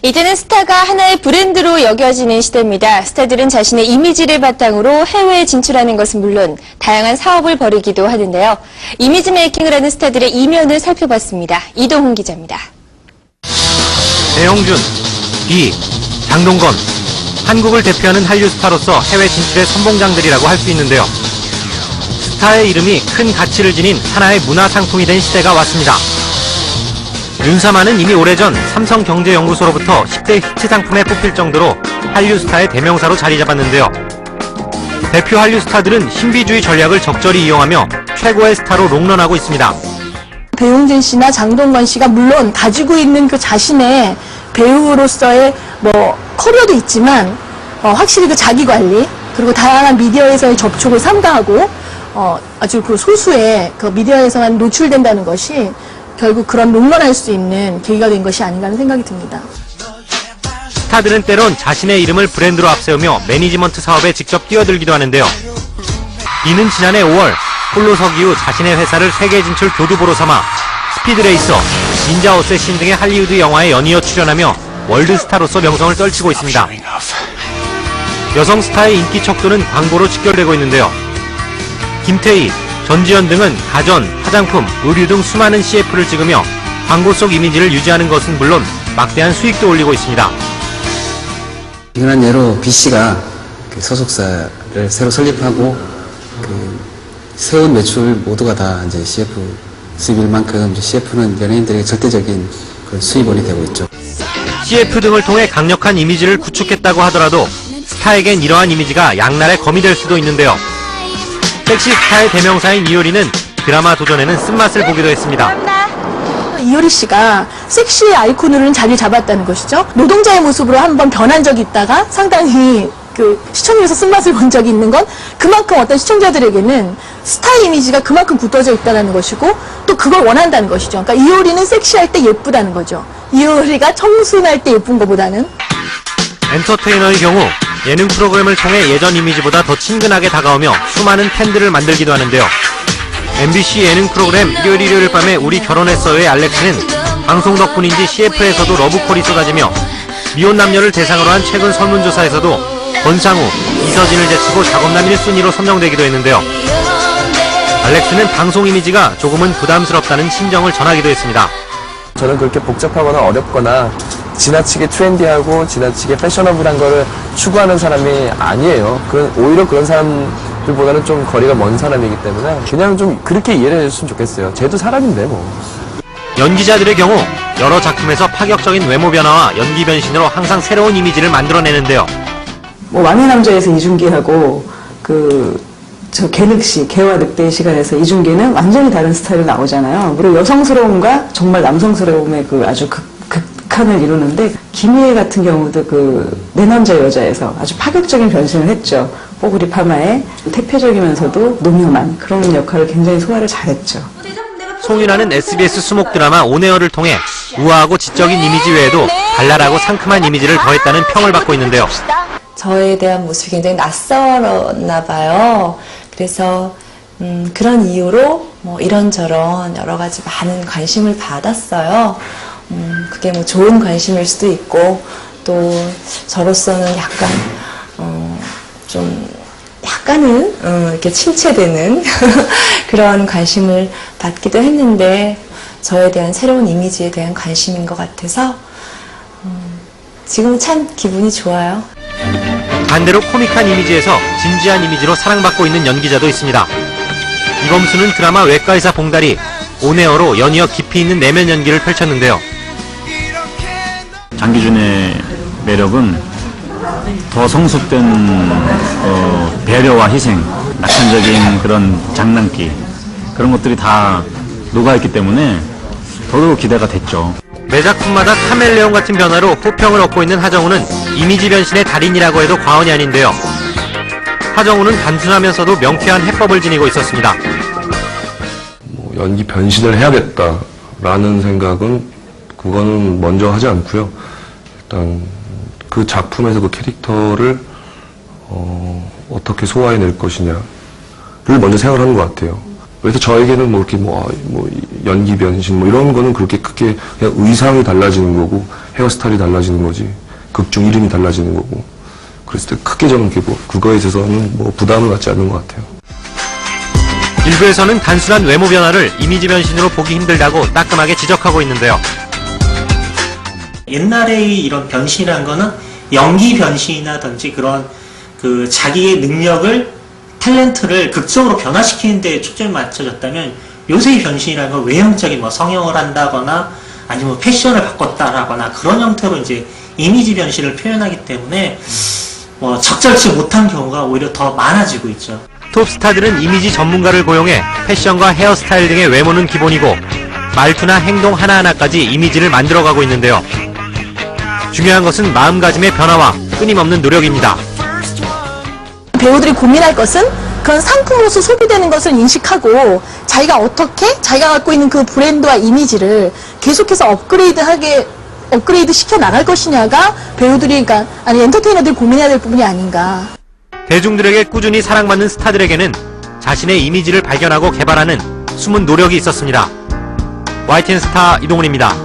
이제는 스타가 하나의 브랜드로 여겨지는 시대입니다. 스타들은 자신의 이미지를 바탕으로 해외에 진출하는 것은 물론 다양한 사업을 벌이기도 하는데요. 이미지 메이킹을 하는 스타들의 이면을 살펴봤습니다. 이동훈 기자입니다. 배용준, 이, 장동건, 한국을 대표하는 한류 스타로서 해외 진출의 선봉장들이라고 할 수 있는데요. 스타의 이름이 큰 가치를 지닌 하나의 문화 상품이 된 시대가 왔습니다. 윤사만은 이미 오래전 삼성경제연구소로부터 10대 히트 상품에 뽑힐 정도로 한류 스타의 대명사로 자리 잡았는데요. 대표 한류 스타들은 신비주의 전략을 적절히 이용하며 최고의 스타로 롱런하고 있습니다. 배용준 씨나 장동건 씨가 물론 가지고 있는 그 자신의 배우로서의 커리어도 있지만 확실히 그 자기 관리 그리고 다양한 미디어에서의 접촉을 삼가하고 아주 그 소수의 그 미디어에서만 노출된다는 것이 결국 그런 롱런할 수 있는 계기가 된 것이 아닌가 하는 생각이 듭니다. 스타들은 때론 자신의 이름을 브랜드로 앞세우며 매니지먼트 사업에 직접 뛰어들기도 하는데요. 이는 지난해 5월 홀로서기 후 자신의 회사를 세계 진출 교두보로 삼아 스피드레이서, 닌자 어쌔신 등의 할리우드 영화에 연이어 출연하며 월드스타로서 명성을 떨치고 있습니다. 여성 스타의 인기 척도는 광고로 직결되고 있는데요. 김태희, 전지현 등은 가전, 화장품, 의류 등 수많은 CF를 찍으며 광고 속 이미지를 유지하는 것은 물론 막대한 수익도 올리고 있습니다. 흔한 예로 B씨가 소속사를 새로 설립하고 세운 매출 모두가 다 이제 CF 수입일 만큼 CF는 연예인들에게 절대적인 수입원이 되고 있죠. CF 등을 통해 강력한 이미지를 구축했다고 하더라도 스타에겐 이러한 이미지가 양날의 검이 될 수도 있는데요. 섹시 스타의 대명사인 이효리는 드라마 도전에는 쓴맛을 보기도 했습니다. 이효리 씨가 섹시의 아이콘으로는 자리를 잡았다는 것이죠. 노동자의 모습으로 한번 변한 적이 있다가 상당히 시청률에서 쓴맛을 본 적이 있는 건 그만큼 어떤 시청자들에게는 스타 이미지가 그만큼 굳어져 있다는 것이고 또 그걸 원한다는 것이죠. 그러니까 이효리는 섹시할 때 예쁘다는 거죠. 이효리가 청순할 때 예쁜 것보다는. 엔터테이너의 경우 예능 프로그램을 통해 예전 이미지보다 더 친근하게 다가오며 수많은 팬들을 만들기도 하는데요. MBC 예능 프로그램 일요일 밤에 우리 결혼했어요의 알렉스는 방송 덕분인지 CF에서도 러브콜이 쏟아지며 미혼 남녀를 대상으로 한 최근 설문조사에서도 권상우, 이서진을 제치고 작업남 1순위로 선정되기도 했는데요. 알렉스는 방송 이미지가 조금은 부담스럽다는 심정을 전하기도 했습니다. 저는 그렇게 복잡하거나 어렵거나 지나치게 트렌디하고 지나치게 패셔너블한 거를 추구하는 사람이 아니에요. 오히려 그런 사람들보다는 좀 거리가 먼 사람이기 때문에 그냥 좀 그렇게 이해를 해줬으면 좋겠어요. 쟤도 사람인데 뭐. 연기자들의 경우 여러 작품에서 파격적인 외모 변화와 연기 변신으로 항상 새로운 이미지를 만들어내는데요. 왕의 남자에서 이중기하고 개늑시, 개와 늑대의 시간에서 이중기는 완전히 다른 스타일로 나오잖아요. 그리고 여성스러움과 정말 남성스러움의 아주 극한을 이루는데 김희애 같은 경우도 내 남자 여자에서 아주 파격적인 변신을 했죠. 뽀글이 파마에 태폐적이면서도 노명한 그런 역할을 굉장히 소화를 잘했죠. 송윤아는 SBS 수목 드라마 온에어를 통해 우아하고 지적인 이미지 외에도 발랄하고 상큼한 이미지를 더했다는 평을 받고 있는데요. 저에 대한 모습이 굉장히 낯설었나 봐요. 그래서 그런 이유로 이런저런 여러 가지 많은 관심을 받았어요. 그게 좋은 관심일 수도 있고 또 저로서는 약간은 이렇게 침체되는 그런 관심을 받기도 했는데 저에 대한 새로운 이미지에 대한 관심인 것 같아서 지금은 참 기분이 좋아요. 반대로 코믹한 이미지에서 진지한 이미지로 사랑받고 있는 연기자도 있습니다. 이범수는 드라마 외과의사 봉다리, 온에어로 연이어 깊이 있는 내면 연기를 펼쳤는데요. 장기준의 매력은 더 성숙된 배려와 희생, 낙천적인 그런 장난기 그런 것들이 다 녹아있기 때문에 더더욱 기대가 됐죠. 매 작품마다 카멜레온 같은 변화로 호평을 얻고 있는 하정우는 이미지 변신의 달인이라고 해도 과언이 아닌데요. 하정우는 단순하면서도 명쾌한 해법을 지니고 있었습니다. 연기 변신을 해야겠다라는 생각은 그거는 먼저 하지 않고요. 일단 그 작품에서 그 캐릭터를 어떻게 소화해낼 것이냐를 먼저 생각을 하는 것 같아요. 그래서 저에게는 뭐 이렇게 뭐 연기 변신 뭐 이런 거는 그렇게 크게 그냥 의상이 달라지는 거고 헤어스타일이 달라지는 거지 극중 이름이 달라지는 거고 그랬을 때 크게 저는 뭐 그거에 있어서는 뭐 부담을 갖지 않는 것 같아요. 일부에서는 단순한 외모 변화를 이미지 변신으로 보기 힘들다고 따끔하게 지적하고 있는데요. 옛날의 이런 변신이라는 거는 연기 변신이라든지 그런 그 자기의 능력을 탤런트를 극적으로 변화시키는 데 초점이 맞춰졌다면 요새의 변신이라는 건 외형적인 뭐 성형을 한다거나 아니면 뭐 패션을 바꿨다라거나 그런 형태로 이제 이미지 변신을 표현하기 때문에 뭐 적절치 못한 경우가 오히려 더 많아지고 있죠. 톱스타들은 이미지 전문가를 고용해 패션과 헤어스타일 등의 외모는 기본이고 말투나 행동 하나하나까지 이미지를 만들어가고 있는데요. 중요한 것은 마음가짐의 변화와 끊임없는 노력입니다. 배우들이 고민할 것은 그런 상품으로서 소비되는 것을 인식하고 자기가 어떻게 자기가 갖고 있는 그 브랜드와 이미지를 계속해서 업그레이드 시켜 나갈 것이냐가 배우들이 그러니까 아니 엔터테이너들이 고민해야 될 부분이 아닌가. 대중들에게 꾸준히 사랑받는 스타들에게는 자신의 이미지를 발견하고 개발하는 숨은 노력이 있었습니다. YTN 스타 이동훈입니다.